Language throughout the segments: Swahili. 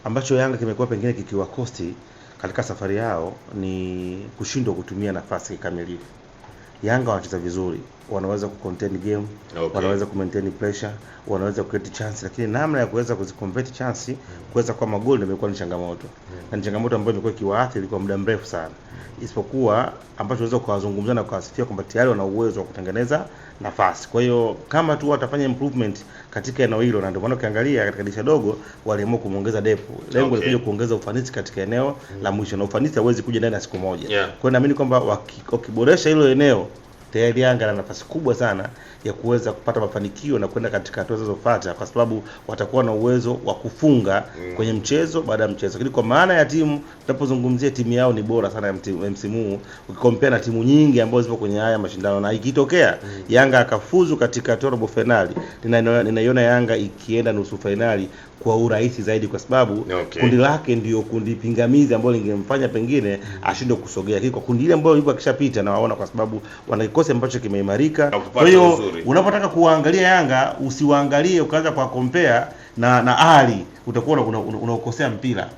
Ambacho Yanga kimekuwa pengine kikiwakosti katika safari yao ni kushindwa kutumia nafasi kikamilifu. Yanga wanacheza vizuri, wanaweza kucontain game, wanaweza kumaintain pressure, wanaweza create chance, lakini namna ya kuweza kuziconvert chance kuweza kwa magoli imekuwa ni changamoto. Na ni changamoto ambayo imekuwa ikiwaathiri kwa muda mrefu sana. Isipokuwa ambacho unaweza kuwazungumzia na kuwasifia kwamba tayari wana uwezo wa kutengeneza nafasi. Kwa hiyo kama tu watafanya improvement katika eneo hilo, na ndio maana ukiangalia katika dirisha dogo waliamua kumuongeza Depu. Lengo ni kuongeza ufanisi katika eneo la mwisho, na ufanisi hauwezi kuja ndani ya siku moja. Kwa hiyo naamini kwamba wakiboresha hilo eneo, tayari Yanga na nafasi kubwa sana ya kuweza kupata mafanikio na kwenda katika hatua zinazofuata, kwa sababu watakuwa na uwezo wa kufunga kwenye mchezo baada ya mchezo. Lakini kwa maana ya timu, tunapozungumzia timu yao ni bora sana ya msimu huu ukikompea na timu nyingi ambazo zipo kwenye haya mashindano, na ikitokea Yanga akafuzu katika robo finali, ninaiona Yanga ikienda nusu finali kwa urahisi zaidi, kwa sababu kundi lake ndio kundi pingamizi ambalo lingemfanya pengine ashindwe kusogea. Lakini kwa kundi ile ambalo yuko akishapita, na waona kwa sababu wana kikosi ambacho kimeimarika. Kwa hiyo unapotaka kuangalia Yanga, usiwaangalie ukaanza kwa compare na Ali, utakuwa unaukosea mpira.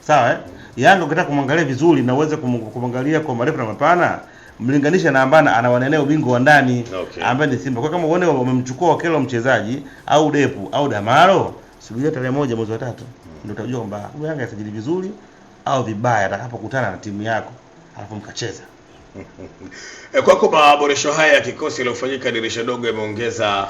Sawa Yanga ukitaka kumwangalia vizuri na uweze kumwangalia kwa marefu na mapana, mlinganisha na ambana anawanenea ubingwa wa ndani ambaye ni Simba. Kwa kama uone wamemchukua wakelo mchezaji au Depu au Damaro, subiria tarehe 1 mwezi wa 3 ndio utajua kwamba Yanga yasajili vizuri au vibaya atakapokutana na timu yako alafu mkacheza. Kwako maboresho haya ya kikosi yaliyofanyika dirisha dogo yameongeza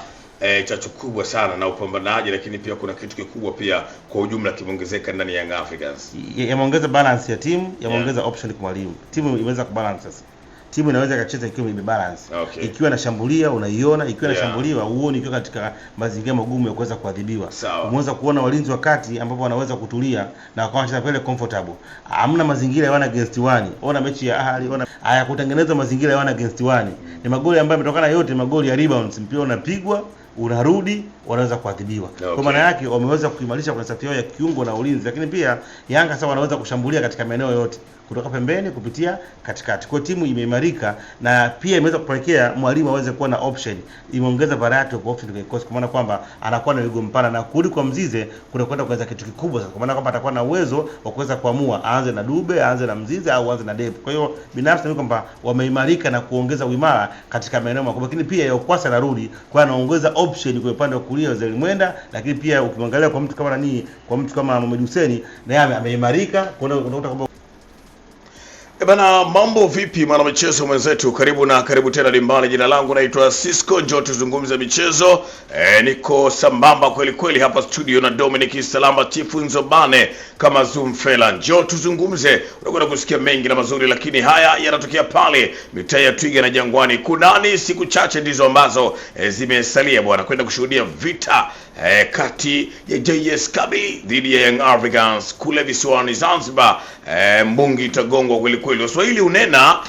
chachu kubwa sana na upambanaji, lakini pia kuna kitu kikubwa pia kwa ujumla kimeongezeka ndani ya Young Africans. Yameongeza balance ya timu, yameongeza option kwa mwalimu. Timu imeweza kubalance sasa. Timu inaweza kacheza ikiwa imebalance. Ikiwa inashambulia unaiona, ikiwa inashambuliwa uone, ikiwa katika mazingira magumu ya kuweza kuadhibiwa. Umeweza kuona walinzi wa kati ambapo wanaweza kutulia na wakawacheza pale comfortable. Hamna mazingira ya 1 against 1. Ona mechi ya Ahli, ona haya kutengeneza mazingira ya 1 against 1. Ni magoli ambayo yametokana yote magoli ya rebounds, mpira unapigwa unarudi, wanaweza kuadhibiwa. Kwa maana yake wameweza kuimarisha kwa safu yao ya kiungo na ulinzi, lakini pia Yanga sasa wanaweza kushambulia katika maeneo yote kutoka pembeni kupitia katikati. Kwa timu imeimarika, na pia imeweza kupelekea mwalimu aweze kuwa na option, imeongeza variety of option kwa kikosi, kwa maana kwamba anakuwa na wigo mpana, na kurudi kwa Mzize kuna kwenda kuweza kitu kikubwa sasa, kwa maana kwamba atakuwa na uwezo wa kuweza kuamua aanze na Dube, aanze na Mzize au aanze na Depu. Kwa hiyo binafsi ni kwamba wameimarika na kuongeza uimara katika maeneo makubwa, lakini pia Yokwasa anarudi kwa anaongeza option kwa upande wa kulia wa Zelimwenda, lakini pia ukimwangalia kwa mtu kama kwa mtu kama Mohamed Hussein naye ameimarika. Unakuta kwamba Bana, mambo vipi mwana michezo mwenzetu, karibu tena dimbani. Jina langu naitwa Cisco, njoo tuzungumze michezo. Niko sambamba kweli hapa studio na Dominic Salamba Tifunzo Bane kama Zoom Fela. Njoo tuzungumze, unakwenda kusikia mengi na mazuri, lakini haya yanatokea pale mitaa ya Twiga na Jangwani. Kunani siku chache ndizo ambazo zimesalia bwana kwenda kushuhudia vita kati ya JS Kabylie dhidi ya Young Africans kule visiwani Zanzibar. Mbungi itagongwa kweli. Waswahili unena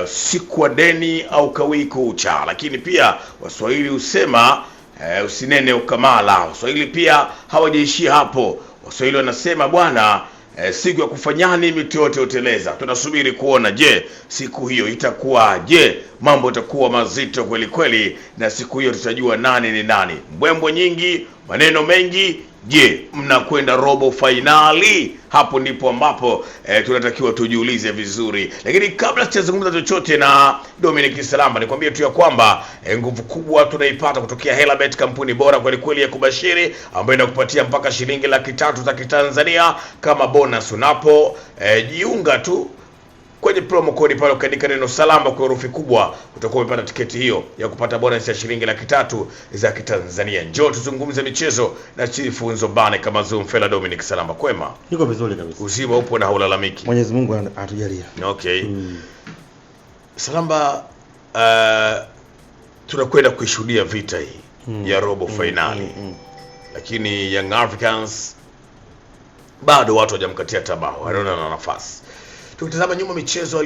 siku wa deni au kawii kucha, lakini pia Waswahili usema usinene ukamala. Waswahili pia hawajaishia hapo. Waswahili wanasema bwana, siku ya kufanyani miti yote uteleza. Tunasubiri kuona, je, siku hiyo itakuwa, je, mambo itakuwa mazito kweli, na siku hiyo tutajua nani ni nani. Mbwembwe nyingi, maneno mengi. Je, mnakwenda robo finali? Hapo ndipo ambapo tunatakiwa tujiulize vizuri. Lakini kabla sijazungumza chochote na Dominic Salamba, nikwambie tu ya kwamba nguvu kubwa tunaipata kutokea Helabet, kampuni bora kweli ya kubashiri, ambayo inakupatia mpaka shilingi 300,000 za Kitanzania kama bonus unapo jiunga tu kwenye promo code pale, ukaandika neno Salamba kwa herufi kubwa, utakuwa umepata tiketi hiyo ya kupata bonus ya shilingi 300,000 za Kitanzania. Njoo tuzungumze michezo na Tifunzo Bane kama Zoom Fela. Dominic Salamba, kwema? Niko vizuri kabisa. Uzima upo na haulalamiki? Mwenyezi Mungu atujalia. Salamba, tunakwenda kuishuhudia vita hii ya robo finali. Lakini Young Africans bado watu hawajamkatia tamaa, wanaona na nafasi. Tukitazama nyuma michezo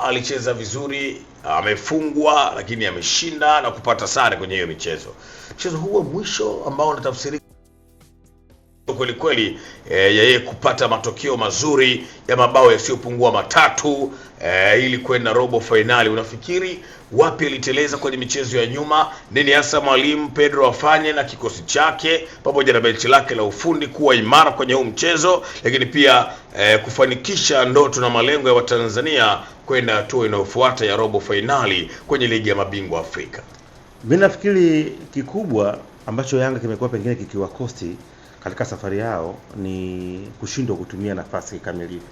alicheza vizuri, amefungwa lakini ameshinda na kupata sare kwenye hiyo michezo. Mchezo huo mwisho ambao unatafsiri kweli kweli yeye kupata matokeo mazuri ya mabao yasiyopungua matatu ili kwenda robo finali. Unafikiri wapi aliteleza kwenye michezo ya nyuma? Nini hasa mwalimu Pedro afanye na kikosi chake pamoja na benchi lake la ufundi kuwa imara kwenye huu mchezo, lakini pia kufanikisha ndoto na malengo ya Watanzania kwenda hatua inayofuata ya robo finali kwenye ligi ya mabingwa Afrika? Mimi nafikiri kikubwa ambacho Yanga kimekuwa pengine kikiwakosti katika safari yao ni kushindwa kutumia nafasi kikamilifu.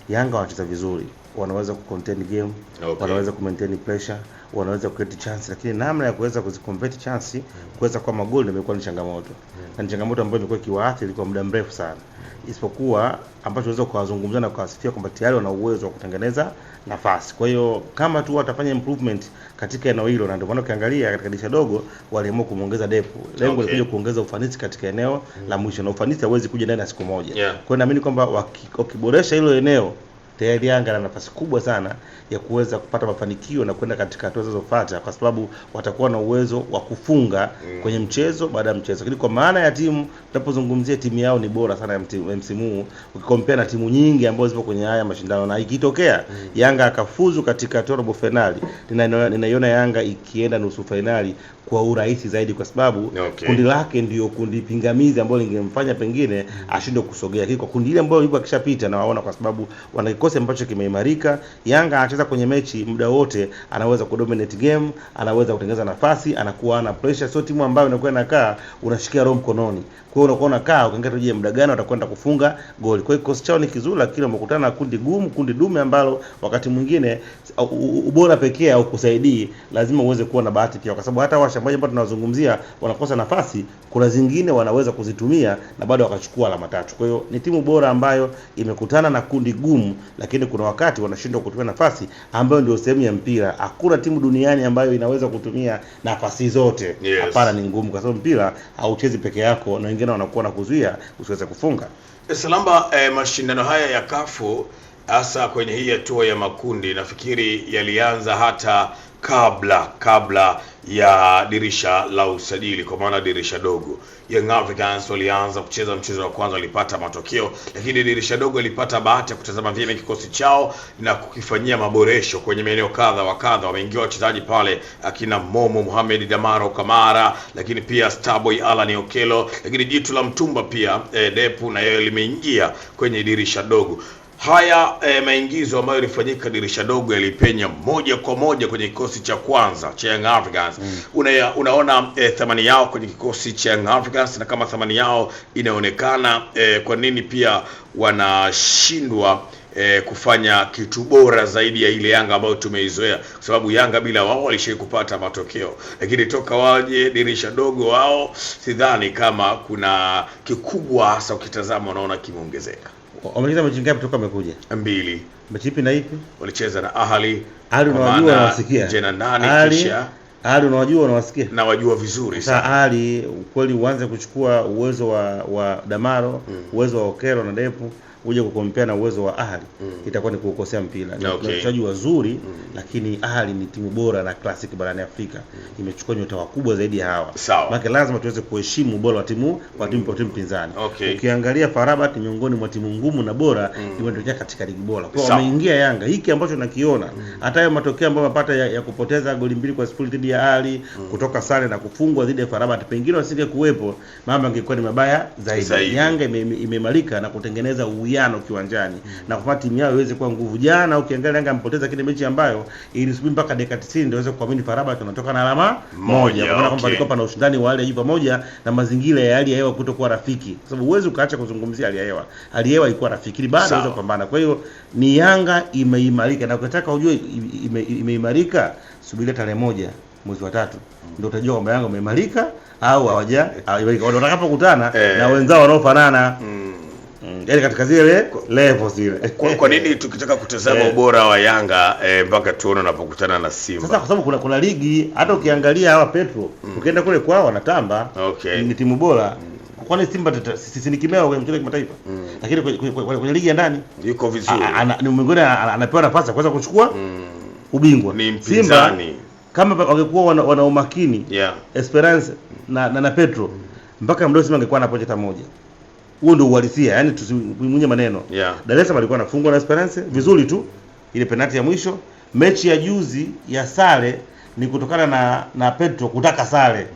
Yanga wanacheza vizuri, wanaweza kucontain game, wanaweza kumaintain pressure, wanaweza create chance, lakini namna ya kuweza kuziconvert chance kuweza kwa magoli imekuwa ni changamoto. Na ni changamoto ambayo imekuwa kiwaathiri kwa muda mrefu sana. Isipokuwa ambacho unaweza kuwazungumzia na kuwasifia kwamba tayari wana uwezo wa kutengeneza nafasi. Kwa hiyo kama tu watafanya improvement katika eneo hilo, na ndio maana ukiangalia katika dirisha dogo waliamua kumuongeza Depu. Lengo lilikuja kuongeza ufanisi katika eneo la mwisho, na ufanisi hauwezi kuja ndani ya siku moja. Kwa hiyo naamini kwamba wakiboresha hilo eneo, tayari Yanga na nafasi kubwa sana ya kuweza kupata mafanikio na kwenda katika hatua zinazofuata, kwa sababu watakuwa na uwezo wa kufunga kwenye mchezo baada ya mchezo. Lakini kwa maana ya timu, tunapozungumzia timu yao ni bora sana ya msimu huu ukikompea na timu nyingi ambazo zipo kwenye haya mashindano, na ikitokea Yanga akafuzu katika robo finali, ninaiona Yanga ikienda nusu finali kwa urahisi zaidi, kwa sababu kundi lake ndio kundi pingamizi ambalo lingemfanya pengine ashindwe kusogea. Kwa kundi ile ambalo yuko akishapita na waona, kwa sababu wana kikosi ambacho kimeimarika. Yanga anacheza kwenye mechi muda wote, anaweza kudominate game, anaweza kutengeneza nafasi, anakuwa ana pressure. Sio timu ambayo inakuwa inakaa unashikia roho mkononi. Kwa hiyo unakuwa unakaa ukiangalia tuje muda gani watakwenda kufunga goli. Kwa hiyo kikosi chao ni kizuri, lakini wamekutana na kundi gumu, kundi dume ambalo wakati mwingine ubora pekee au kusaidii, lazima uweze kuwa na bahati pia, kwa sababu hata washambuliaji ambao tunazungumzia wanakosa nafasi, kuna zingine wanaweza kuzitumia na bado wakachukua alama tatu. Kwa hiyo ni timu bora ambayo imekutana na kundi gumu, lakini kuna wakati wanashindwa kutumia nafasi, ambayo ndio sehemu ya mpira. Hakuna timu duniani ambayo inaweza kutumia nafasi zote. Hapana, ni ngumu, kwa sababu mpira hauchezi peke yako, na wengine wanakuwa na kuzuia usiweze kufunga. Salamba, mashindano haya ya kafu hasa kwenye hii hatua ya makundi nafikiri yalianza hata kabla ya dirisha la usajili, kwa maana dirisha dogo. Young Africans walianza kucheza mchezo wa kwanza, walipata matokeo, lakini dirisha dogo ilipata bahati ya kutazama vyema kikosi chao na kukifanyia maboresho kwenye maeneo kadha wa kadha. Wameingia wachezaji pale akina Momo Mohamed Damaro Kamara, lakini pia Starboy Alan Okelo, lakini jitu la mtumba pia Depu na yeye limeingia kwenye dirisha dogo. Haya maingizo ambayo yalifanyika dirisha dogo yalipenya moja kwa moja kwenye kikosi cha kwanza cha Young Africans. Unaona thamani yao kwenye kikosi cha Young Africans, na kama thamani yao inaonekana, kwa nini pia wanashindwa kufanya kitu bora zaidi ya ile Yanga ambayo tumeizoea? Kwa sababu Yanga bila wao walishai kupata matokeo, lakini toka waje dirisha dogo wao sidhani kama kuna kikubwa, hasa ukitazama unaona kimeongezeka. Wamecheza mechi ngapi toka amekuja? 2. Mechi ipi na ipi? Walicheza na Ahli. Unawajua na wasikia. Jana nani kisha? Unawajua na wasikia? Na wajua vizuri sana. Ahli kweli uanze kuchukua uwezo wa Damaro, uwezo wa Okelo na Depu, uje kukompea na uwezo wa Ahli, itakuwa ni kukosea mpira. Ni wachezaji wazuri, lakini Ahli ni timu bora na classic barani Afrika. Imechukua nyota wakubwa zaidi ya hawa. Maana lazima tuweze kuheshimu ubora wa timu pinzani. Ukiangalia Farabat miongoni mwa timu ngumu na bora, imetokea katika ligi bora. Kwa wameingia Yanga, hiki ambacho nakiona, hata hayo matokeo ambayo wapata ya kupoteza goli 2-0 dhidi ya Ahli, kutoka sare na kufungwa dhidi ya Farabat, pengine wasinge kuwepo, mambo yangekuwa ni mabaya zaidi. Yanga imeimarika na kutengeneza uwiano kiwanjani na kufanya timu yao iweze kuwa nguvu. Jana ukiangalia Yanga mpoteza kile mechi ambayo ilisubiri mpaka dakika 90 ndio iweze kuamini Farabat anatoka na alama moja. Kwa maana kwamba alikuwa na ushindani wa hali ya juu pamoja na mazingira ya hali ya hewa kutokuwa rafiki, kwa sababu uwezo ukaacha kuzungumzia hali ya hewa. Hali ya hewa ilikuwa rafiki, bado waweza kupambana. Kwa hiyo ni Yanga imeimarika, na ukitaka ujue imeimarika, subiria tarehe 1 mwezi wa 3 ndio utajua kwamba Yanga imeimarika au hawaja. Watakapokutana na wenzao wanaofanana, yaani katika zile levels zile. Kwa nini tukitaka kutazama ubora wa Yanga mpaka tuone unapokutana na Simba? Sasa kwa sababu kuna ligi, hata ukiangalia hawa Petro, ukienda kule kwao wanatamba, ni timu bora. Kwani Simba sisi ni kimeo kwenye mchezo wa kimataifa, lakini kwenye ligi ya ndani yuko vizuri. Ni mwingine anapewa nafasi ya kuweza kuchukua ubingwa. Simba kama wangekuwa wana umakini, Esperance na Petro, mpaka mdogo Simba angekuwa na pointi hata moja. Huo ndio uhalisia, yani tusimunye maneno. Dar es Salaam alikuwa anafungwa na Esperance vizuri tu, ile penalti ya mwisho. Mechi ya juzi ya sare ni kutokana na Petro kutaka sare.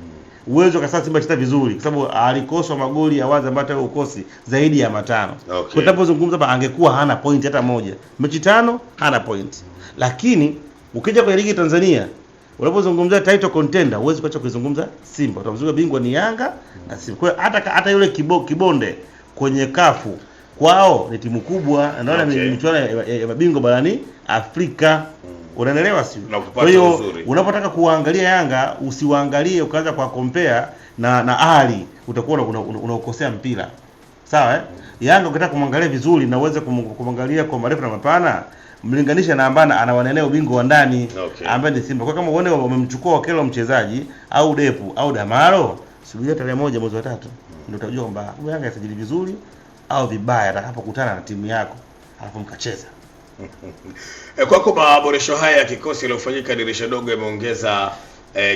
Uwezo kasa Simba chita vizuri kwa sababu alikoswa magoli ya wazi ambayo hata ukosi zaidi ya 5. Kwa tunapozungumza hapa angekuwa hana point hata moja. Mechi 5 hana point. Lakini ukija kwenye ligi Tanzania unapozungumza title contender huwezi kuacha kuzungumza Simba. Utamzungumza bingwa ni Yanga na Simba. Kwa hiyo hata yule kibonde kwenye kafu kwao ni timu kubwa, naona ni michuano ya mabingwa barani Afrika. Unaelewa sio? Kwa hiyo unapotaka kuangalia Yanga usiwaangalie ukaanza kwa compare na Ali, utakuwa unaukosea mpira. Sawa Yanga ukitaka kumwangalia vizuri na uweze kumwangalia kwa marefu na mapana, mlinganisha na ambana anawanenea ubingwa wa ndani ambaye ni Simba. Kwa kama uone wamemchukua wakelo mchezaji au Depu au Damaro, subiria tarehe 1 mwezi wa 3 ndio utajua kwamba Yanga yasajili vizuri au vibaya atakapokutana na timu yako alafu mkacheza. Kwako maboresho haya ya kikosi yaliyofanyika dirisha dogo yameongeza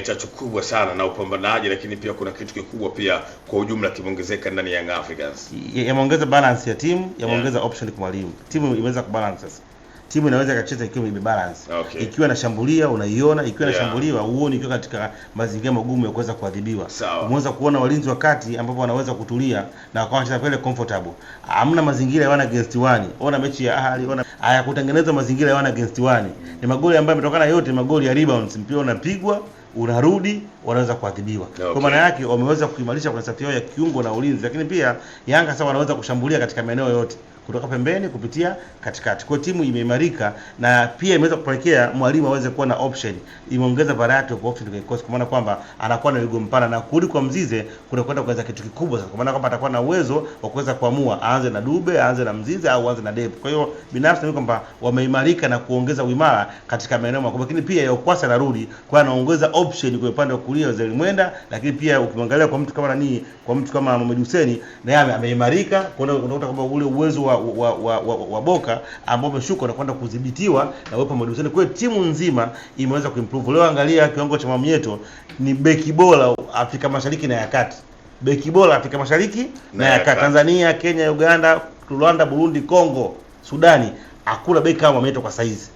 chachu kubwa sana na upambanaji, lakini pia kuna kitu kikubwa pia kwa ujumla kimeongezeka ndani ya Young Africans. Yameongeza balance ya timu, yameongeza option kwa mwalimu. Timu imeweza kubalance sasa. Timu inaweza kacheza ikiwa imebalance. Ikiwa inashambulia unaiona, ikiwa inashambuliwa uone, ikiwa katika mazingira magumu ya kuweza kuadhibiwa. Umeweza kuona walinzi wakati ambapo wanaweza kutulia na wakawa wanacheza pale comfortable. Hamna mazingira ya 1 against 1. Ona mechi ya Ahli, ona hayakutengeneza mazingira ya 1 against 1. Ni magoli ambayo yametokana yote magoli ya rebounds, mpira unapigwa, unarudi, wanaweza kuadhibiwa. Kwa maana yake wameweza kuimarisha kwa safu yao ya kiungo na ulinzi, lakini pia Yanga sasa wanaweza kushambulia katika maeneo yote, kutoka pembeni kupitia katikati. Kwa timu imeimarika na pia imeweza kupelekea mwalimu aweze kuwa na option. Imeongeza variety of option kwa kikosi, kwa maana kwamba anakuwa na wigo mpana na kurudi kwa Mzize kuna kwenda kuweza kitu kikubwa sasa. Kwa maana kwamba atakuwa na uwezo wa kuweza kuamua aanze na Dube, aanze na Mzize au aanze na Depu. Kwa hiyo binafsi ni kwamba wameimarika na kuongeza uimara katika maeneo makubwa. Lakini pia Yokwasa anarudi kwa anaongeza option kwa upande wa kulia Zeli Mwenda, lakini pia ukimwangalia kwa mtu kama nani, kwa mtu kama Mohamed Hussein na yeye ameimarika. Kwa hiyo unakuta kwamba ule uwezo wa Boka ambao umeshuka na kwenda kudhibitiwa na uwepo Mohamed Hussein. Kwa hiyo timu nzima imeweza kuimprove. Leo angalia kiwango cha Mwamnyeto, ni beki bora Afrika Mashariki na ya Kati. Beki bora Afrika Mashariki na ya Kati. Tanzania, Kenya, Uganda, Rwanda, Burundi, Kongo, Sudani, hakuna beki kama Mwamnyeto kwa saizi.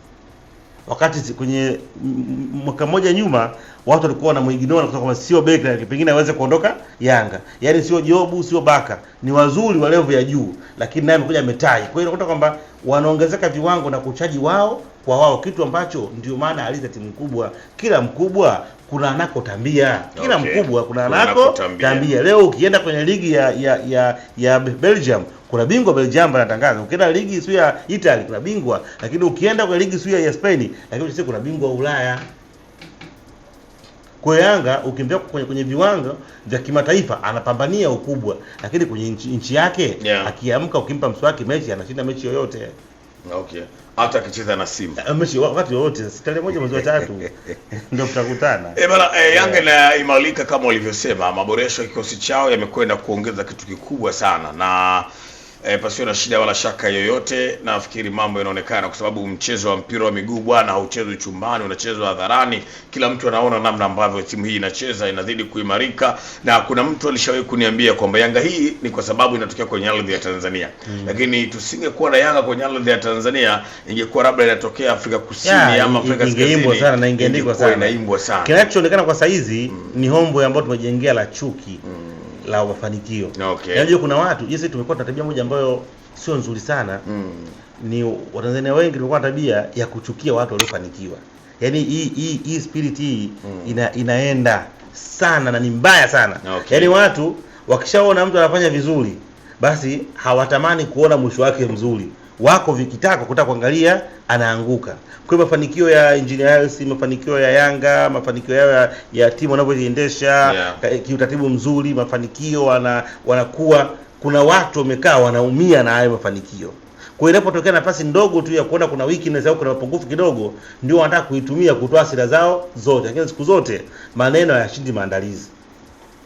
Wakati kwenye mwaka mmoja nyuma watu walikuwa wanamuignore kwa sababu sio beki na pengine aweze kuondoka Yanga. Yaani sio Jobu, sio Baka. Ni wazuri wa level ya juu, lakini naye amekuja ametai. Kwa hiyo unakuta kwamba wanaongezeka viwango na kuchaji wao kwa wao, kitu ambacho ndio maana aliza timu kubwa. Kila mkubwa kuna anakotambia. Kila mkubwa kuna anakotambia. Leo ukienda kwenye ligi ya Belgium kuna bingwa Belgium anatangaza. Ukienda ligi sio ya Italy kuna bingwa, lakini ukienda kwenye ligi sio ya Spain, lakini sisi kuna bingwa wa Ulaya. Kwa Yanga ukimbia kwenye viwango vya kimataifa anapambania ukubwa, lakini kwenye nchi yake akiamka ukimpa mswaki mechi anashinda mechi yoyote. Hata akicheza na Simba. Mechi wakati wote, tarehe 1 mwezi wa 3 ndio tutakutana. Bana Yanga na imalika kama walivyosema, maboresho ya kikosi chao yamekwenda kuongeza kitu kikubwa sana na pasio na shida wala shaka yoyote. Nafikiri mambo yanaonekana kwa sababu mchezo wa mpira wa miguu bwana hauchezwi chumbani, unachezwa hadharani. Kila mtu anaona namna ambavyo timu hii inacheza, inazidi kuimarika. Na kuna mtu alishawahi kuniambia kwamba Yanga hii ni kwa sababu inatokea kwenye ardhi ya Tanzania. Lakini tusingekuwa na Yanga kwenye ardhi ya Tanzania, ingekuwa labda inatokea Afrika Kusini ama Afrika Kaskazini. Ingeimbwa sana na ingeandikwa sana. Inaimbwa sana. Kinachoonekana kwa saizi ni hombo ambayo tumejengea la chuki. La mafanikio. Yaani kuna watu, sisi tumekuwa na tabia moja ambayo sio nzuri sana. Ni Watanzania wengi tumekuwa na tabia ya kuchukia watu waliofanikiwa. Yaani hii spirit hii inaenda sana na ni mbaya sana. Yaani watu wakishaona mtu anafanya vizuri, basi hawatamani kuona mwisho wake mzuri. Wako vikitaka kutaka kuangalia anaanguka. Kwa mafanikio ya Engineer Hersi, mafanikio ya Yanga, mafanikio yao ya timu wanavyoiendesha kiutaratibu mzuri, mafanikio wanakuwa, kuna watu wamekaa wanaumia na hayo mafanikio. Kwa hiyo inapotokea nafasi ndogo tu ya kuona kuna weakness au kuna mapungufu kidogo, ndio wanataka kuitumia kutoa hasira zao zote. Lakini siku zote maneno hayashindi maandalizi.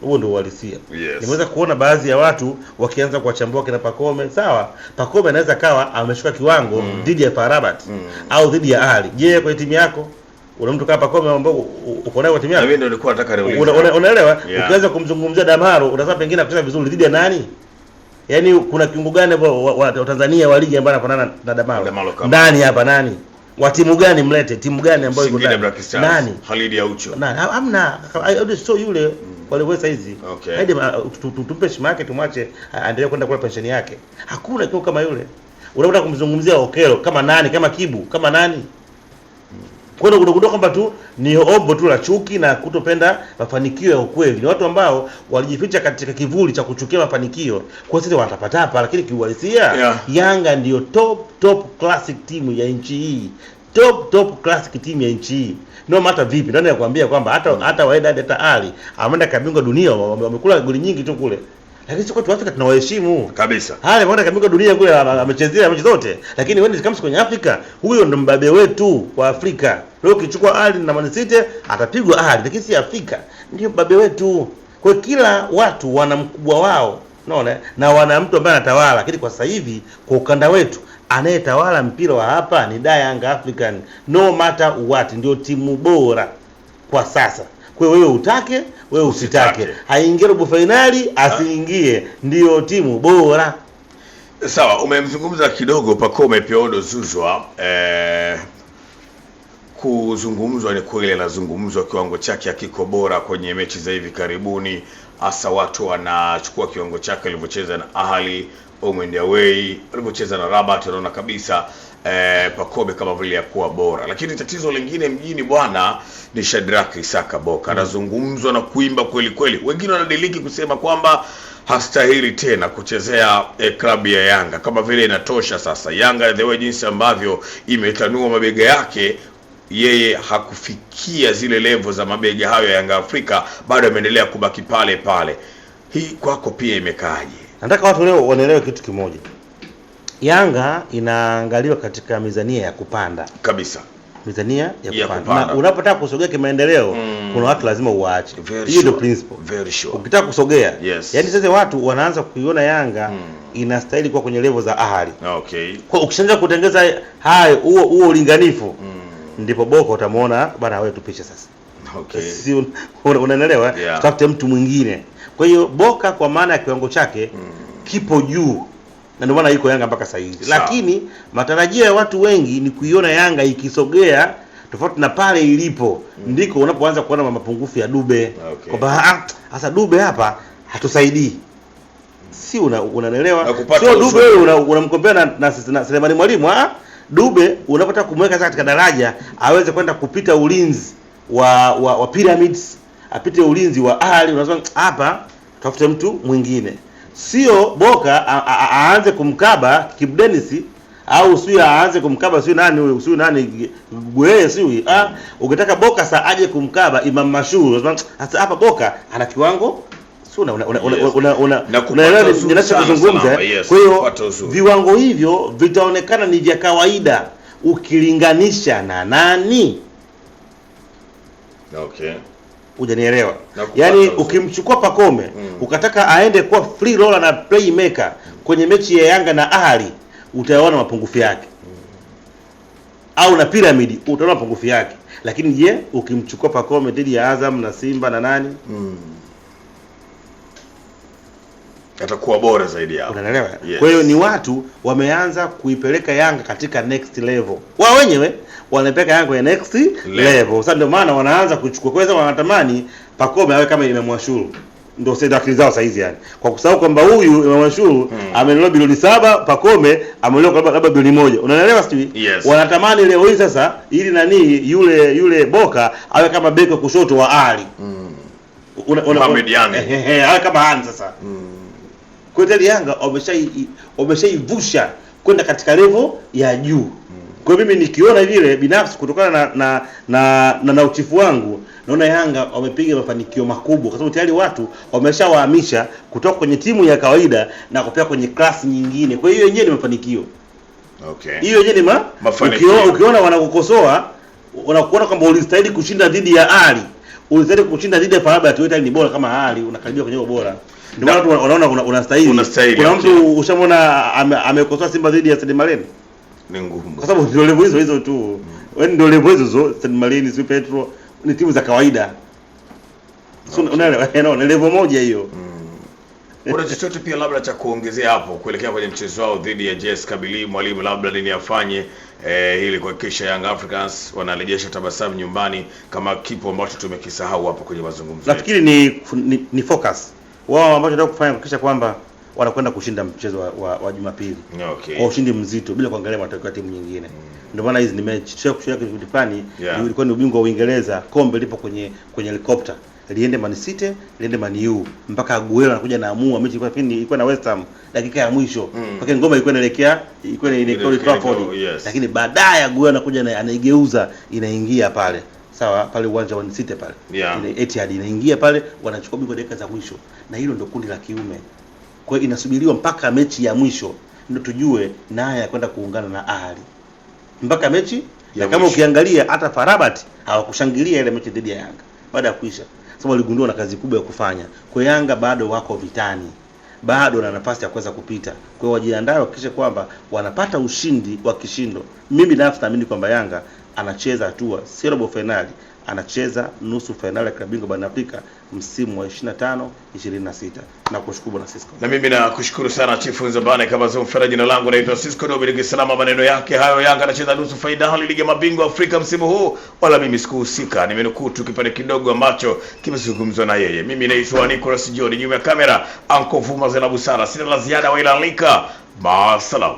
Huo ndio uhalisia. Nimeweza kuona baadhi ya watu wakianza kuwachambua kina Pacome. Sawa, Pacome anaweza kawa ameshuka kiwango dhidi ya FAR Rabat au dhidi ya Ahli. Je, kwa timu yako una mtu kama Pacome ambao uko naye kwa timu yako? Na mimi ndio nilikuwa nataka niulize. Unaelewa? Ukianza kumzungumzia Damaro, unasema pengine akacheza vizuri dhidi ya nani? Yaani kuna kiungo gani wa Tanzania wa ligi ambaye anafanana na Damalo? Nani hapa nani? Wa timu gani mlete? Timu gani ambayo iko ndani? Nani? Khalid Aucho. Nani? Hamna. Sio yule wale hizi. Okay. Hadi tumpe heshima yake, tumwache aendelee kwenda kula pensheni yake. Hakuna kitu kama yule. Unataka kumzungumzia Okelo kama nani? Kama Kibu kama nani? Kwenda kudogodoka kwamba tu ni ombo tu la chuki na kutopenda mafanikio ya ukweli. Ni watu ambao walijificha katika kivuli cha kuchukia mafanikio. Kwa sisi watapata hapa, lakini kiuhalisia Yanga ndio top classic team ya nchi hii. Top classic team ya nchi hii. No matter vipi, ndio nakwambia kwamba hata Wydad hata Ali ameenda kabingwa dunia, wamekula goli nyingi tu kule. Lakini sisi kwa Afrika tunawaheshimu kabisa. Hale ameenda kabingwa dunia kule, amechezea mechi zote. Lakini wewe kama kwenye Afrika, huyo ndo mbabe wetu kwa Afrika. Leo ukichukua Ali na Man City atapigwa Ali, lakini si Afrika ndio mbabe wetu. Kwa kila watu wana mkubwa wao, unaona, na wana mtu ambaye anatawala. Lakini kwa sasa hivi kwa ukanda wetu anayetawala mpira wa hapa ni Young African, no matter what, ndio timu bora kwa sasa. Kwa wewe utake, wewe usitake, haingie robo finali, asiingie, ndio timu bora. Sawa, umemzungumza kidogo Pacome Piodo Zouzoua. Kuzungumzwa ni kweli, anazungumzwa kiwango chake hakiko bora kwenye mechi za hivi karibuni, hasa watu wanachukua kiwango chake alivyocheza na Ahli, Omende Away, alivyocheza na Rabat, anaona kabisa Pacome kama vile ya kuwa bora. Lakini tatizo lingine mjini bwana ni Shadrack Isaka Boka. Anazungumzwa na kuimba kweli kweli. Wengine wanadiliki kusema kwamba hastahili tena kuchezea klabu ya Yanga, kama vile inatosha sasa. Yanga the way jinsi ambavyo imetanua mabega yake, yeye hakufikia zile level za mabega hayo ya Yanga Afrika, bado ameendelea kubaki pale pale. Hii kwako pia imekaaje? Nataka watu leo waelewe kitu kimoja. Yanga inaangaliwa katika mizania ya kupanda kabisa. Mizania ya kupanda. Na unapotaka kusogea kimaendeleo, kuna watu lazima uwaache. Hiyo ndio principle. Very sure. Ukitaka kusogea, yaani sasa watu wanaanza kuiona Yanga inastahili kuwa kwenye level za Ahli. Okay. Kwa ukishaanza kutengeza huo ulinganifu, ndipo Boko utamuona bana, wewe tupishe sasa. Okay. Si unaelewa? Tafute mtu mwingine. Kwa hiyo Boka kwa maana ya kiwango chake kipo juu, na ndio maana yuko Yanga mpaka sasa hivi. Lakini matarajio ya watu wengi ni kuiona Yanga ikisogea tofauti na pale ilipo. Ndiko unapoanza kuona mapungufu ya Dube. Okay. Kwamba sasa Dube hapa hatusaidii. Si unaelewa? Sio Dube wewe unamkompea na Selemani Mwalimu. Dube unapotaka kumweka katika daraja aweze kwenda kupita ulinzi wa Pyramids, apite ulinzi wa Ahli, unasema hapa tafute mtu mwingine. Sio Boka aanze kumkaba Kibu Denis, au sio aanze kumkaba sio nani huyo, sio nani Gweye, sio ukitaka Boka saa aje kumkaba Imam Mashuru, unasema sasa hapa Boka ana kiwango, sio unaelewa ninachozungumza. Kwa hiyo viwango hivyo vitaonekana ni vya kawaida ukilinganisha na nani. Okay. Hujanielewa? Yaani ukimchukua Pacome ukataka aende kuwa free roller na playmaker kwenye mechi ya Yanga na Ahli, utaona mapungufu yake. Au na Pyramid utaona mapungufu yake. Lakini je, ukimchukua Pacome dhidi ya Azam na Simba na nani? Atakuwa bora zaidi hapo. Unaelewa? Kwa hiyo ni watu wameanza kuipeleka Yanga katika next level. Wao wenyewe wanapeleka Yanga kwenye next level. Sasa ndio maana wanaanza kuchukua, kwa sababu wanatamani Pacome awe kama Imam Mashuru. Ndio sasa akili zao saizi yani. Kwa kusahau kwamba huyu Imam Mashuru amenunua bilioni 7, Pacome amenunua labda bilioni 1. Unaelewa sisi? Wanatamani leo hii sasa ili nani yule Boka awe kama beki kushoto wa Ali. Mohamed Yani. Awe kama Hani sasa. Kwa hiyo Yanga wameshaivusha kwenda katika level ya juu. Kwa mimi nikiona vile binafsi kutokana na uchifu wangu, naona Yanga wamepiga mafanikio makubwa kwa sababu tayari watu wameshawahamisha kutoka kwenye timu ya kawaida na kupeleka kwenye class nyingine. Kwa hiyo yenyewe ni mafanikio. Okay. Hiyo yenyewe ni mafanikio. Ukiona wanakukosoa, wanakuona kwamba ulistahili kushinda dhidi ya Ali, ulistahili kushinda dhidi ya Farabat, wewe ni bora kama Ali, unakaribia kwenye ubora. Ndio watu wanaona unastahili. Kuna mtu ushamona amekosoa Simba dhidi ya Stade Malien? Ni ngumu. Kwa sababu ndio level hizo tu. Wewe ndio level hizo, Stade Malien, si Petro, ni timu za kawaida. So unaelewa, ni level moja hiyo. Kuna chochote pia labda cha kuongezea hapo kuelekea kwenye mchezo wao dhidi ya JS Kabylie? Mwalimu labda nini afanye ili kuhakikisha Young Africans wanarejesha tabasamu nyumbani, kama kipo ambacho tumekisahau hapo kwenye mazungumzo? Nafikiri ni focus wao ambacho nataka kufanya kuhakikisha kwamba wanakwenda kushinda mchezo wa Jumapili. Okay. Kwa ushindi mzito bila kuangalia matokeo ya timu nyingine. Ndio maana hizi ni mechi sio kushiriki kitu fulani, ilikuwa ni ubingwa wa Uingereza, kombe lipo kwenye helicopter. Liende Man City, liende Man U, mpaka Aguero anakuja na amua mechi ilikuwa na West Ham dakika ya mwisho. Paka ngoma ilikuwa inaelekea Old Trafford. Lakini baadaye Aguero anakuja na anaigeuza inaingia pale. Sawa, pale uwanja wa Man City pale. Ile Etihad inaingia pale, wanachukua bingwa dakika za mwisho. Na hilo ndio kundi la kiume. Kwa hiyo inasubiriwa mpaka mechi ya mwisho ndio tujue naye anakwenda kuungana na Ahly. Mpaka mechi na kama ukiangalia hata Farabat hawakushangilia ile mechi dhidi ya Yanga baada ya kuisha, sababu waligundua na kazi kubwa ya kufanya. Kwa Yanga bado wako vitani, bado na nafasi ya kuweza kupita. Kwa hiyo wajiandae wakisha kwamba wanapata ushindi wa kishindo. Mimi binafsi naamini kwamba Yanga anacheza hatua si robo finali, anacheza nusu finali ya klabu bingwa barani Afrika msimu wa 25-26. Na kushukuru na Cisco. Na mimi nakushukuru sana Chief Nzabane kama zomfera. Jina langu naitwa Cisco Dominic Salama. Maneno yake hayo, Yanga anacheza nusu finali ligi ya mabingwa Afrika msimu huu, wala mimi sikuhusika. Nimenukuu tu kipande kidogo ambacho kimezungumzwa na yeye. Mimi naitwa Nicholas John, nyuma ya kamera Anko Vuma Zena Busara. Sina la ziada wala alika. Maasalam.